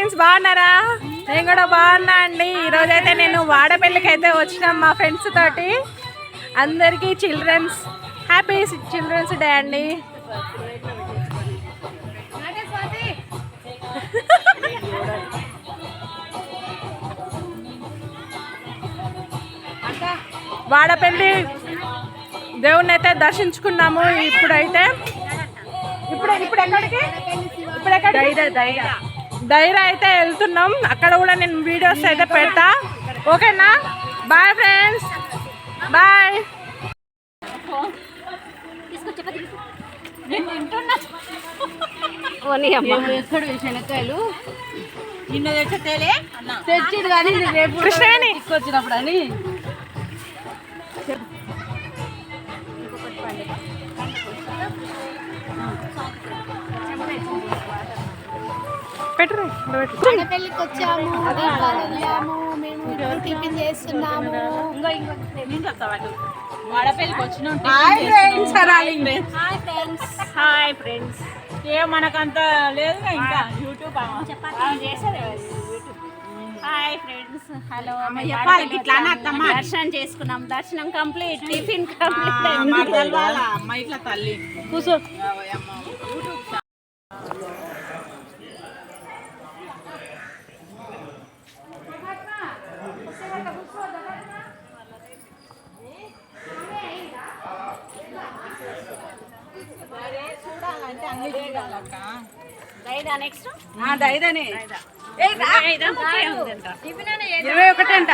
Friends, బాగున్నారా? నేను కూడా బాగున్నా అండి. ఈరోజైతే నేను వాడపల్లికి అయితే వచ్చినాం మా ఫ్రెండ్స్ తోటి. అందరికీ హ్యాపీ చిల్డ్రన్స్ డే అండి. వాడపల్లి దేవుణ్ణి అయితే దర్శించుకున్నాము. ఇప్పుడు ధైర్య అయితే వెళ్తున్నాం. అక్కడ కూడా నేను వీడియోస్ అయితే పెడతా. ఓకేనా? Bye friends, bye. ఎక్కడ శనక్కాయలు నిన్న తెచ్చే తెచ్చిడు కానీ రేపు కృష్ణవేణి తీసుకొచ్చినప్పుడు అని పెట్టరు. పెళ్ళికి వచ్చాము, వెళ్ళాము, మేము టిఫిన్ చేస్తున్నాము. వాడపల్లికి వచ్చినాం. Hi friends. మనకంత లేదు ఇంకా యూట్యూబ్ హాయ్ ఫ్రెండ్స్. హలో, దర్శనం చేసుకున్నాం. దర్శనం కంప్లీట్, టిఫిన్ కంప్లీట్. అమ్మ ఇట్లా తల్లి కూర్చో. నెక్స్ట్ దైదనే 21 అంట.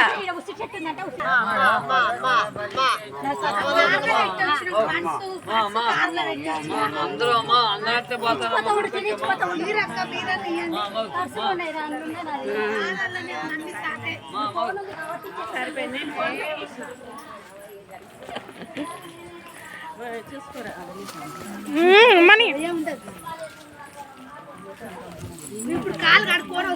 మనీ